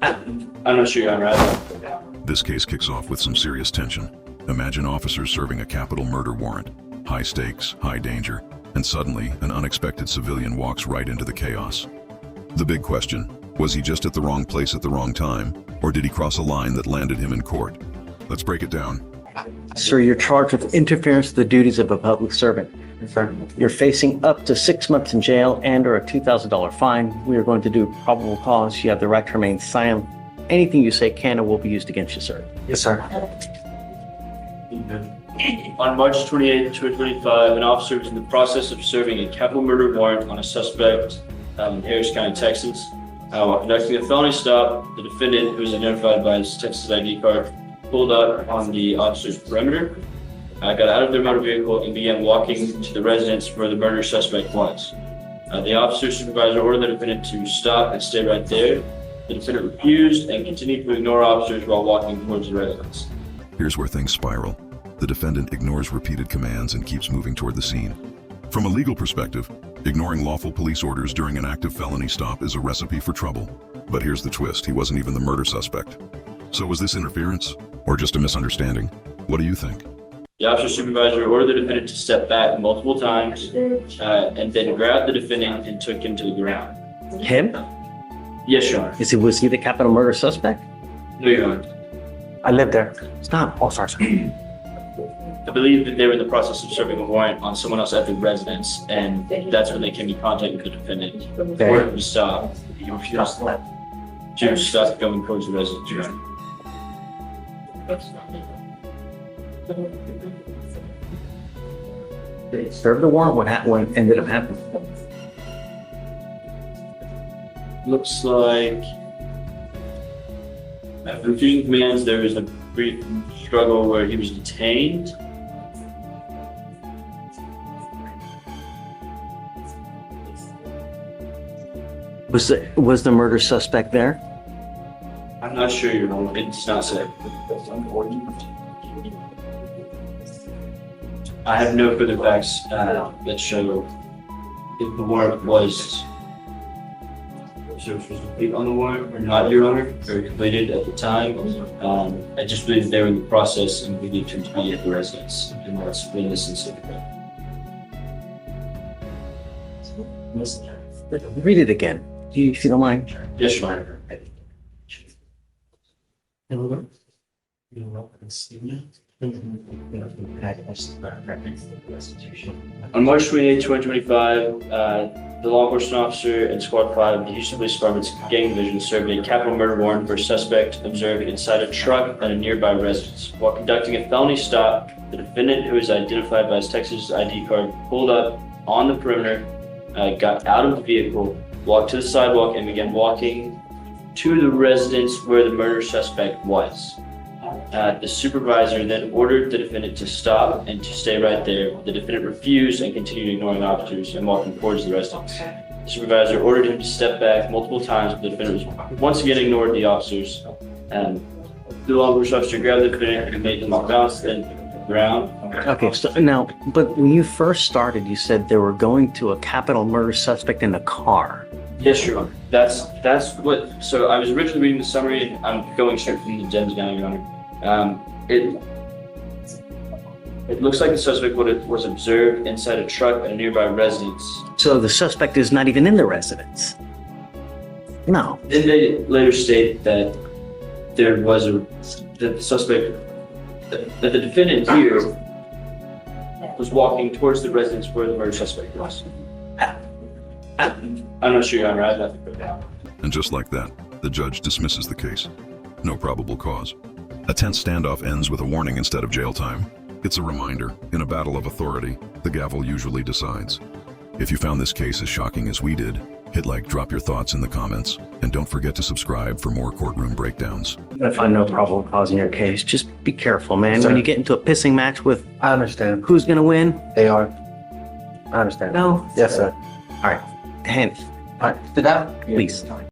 I'm not sure, Your Honor. This case kicks off with some serious tension. Imagine officers serving a capital murder warrant. High stakes, high danger, and suddenly an unexpected civilian walks right into the chaos. The big question, was he just at the wrong place at the wrong time, or did he cross a line that landed him in court? Let's break it down. Sir, you're charged with interference with the duties of a public servant. Sir, you're facing up to 6 months in jail and or a $2,000 fine. We are going to do probable cause. You have the right to remain silent. Anything you say can or will be used against you, sir. Yes, sir. On March 28, 2025, an officer was in the process of serving a capital murder warrant on a suspect in Harris County, Texas. While conducting a felony stop, the defendant, who was identified by his Texas ID card, pulled up on the officer's perimeter, got out of their motor vehicle and began walking to the residence where the murder suspect was. The officer's supervisor ordered the defendant to stop and stay right there. The defendant refused and continued to ignore officers while walking towards the residence. Here's where things spiral. The defendant ignores repeated commands and keeps moving toward the scene. From a legal perspective, ignoring lawful police orders during an active felony stop is a recipe for trouble. But here's the twist, he wasn't even the murder suspect. So was this interference, or just a misunderstanding? What do you think? The officer supervisor ordered the defendant to step back multiple times and then grabbed the defendant and took him to the ground. Him? Yes, Your Honor. Was he the capital murder suspect? No, Your Honor. I live there. Stop. Oh, sorry, sir. I believe that they were in the process of serving a warrant on someone else at the residence, and that's when they came in contact with the defendant. Ordered him to stop. He refused to stop going towards the residence, Your Honor. They served the warrant. What ended up happening? Looks like after refusing commands, there was a brief struggle where he was detained. Was the murder suspect there? I'm not sure, Your Honor. It does not say. I have no further facts that show if the warrant was complete on the warrant or not, Your Honor, or completed at the time. I just believe they were in the process and believed him to be at the residence, and that's when this incident occurred. Read it again, if you don't mind. Yes, Your Honor. On March 28, 2025, the law enforcement officer and Squad 5 of the Houston Police Department's Gang Division served a capital murder warrant for a suspect observed inside a truck at a nearby residence. While conducting a felony stop, the defendant, who is identified by his Texas ID card, pulled up on the perimeter, got out of the vehicle, walked to the sidewalk, and began walking to the residence where the murder suspect was. The supervisor then ordered the defendant to stop and to stay right there. The defendant refused and continued ignoring officers and walking towards the residence. The supervisor ordered him to step back multiple times, but the defendant was once again ignored the officers. The law enforcement officer grabbed the defendant and made him bounce to the ground. Okay, so now, but when you first started, you said they were going to a capital murder suspect in a car. Yes, Your Honor. That's what. So I was originally reading the summary, and I'm going straight from the gems now, Your Honor. It looks like the suspect was observed inside a truck at a nearby residence. So the suspect is not even in the residence. No. Then they later state that the suspect, that the defendant here was walking towards the residence where the murder suspect was. I'm not sure, Your Honor. I have nothing for that. And just like that, the judge dismisses the case. No probable cause. A tense standoff ends with a warning instead of jail time. It's a reminder, in a battle of authority, the gavel usually decides. If you found this case as shocking as we did, hit like, drop your thoughts in the comments, and don't forget to subscribe for more courtroom breakdowns. I find no probable cause in your case. Just be careful, man. Sir. When you get into a pissing match with I understand. who's gonna win? They are. I understand. No. Yes, sir. All right, hand, All right. Sit down. please.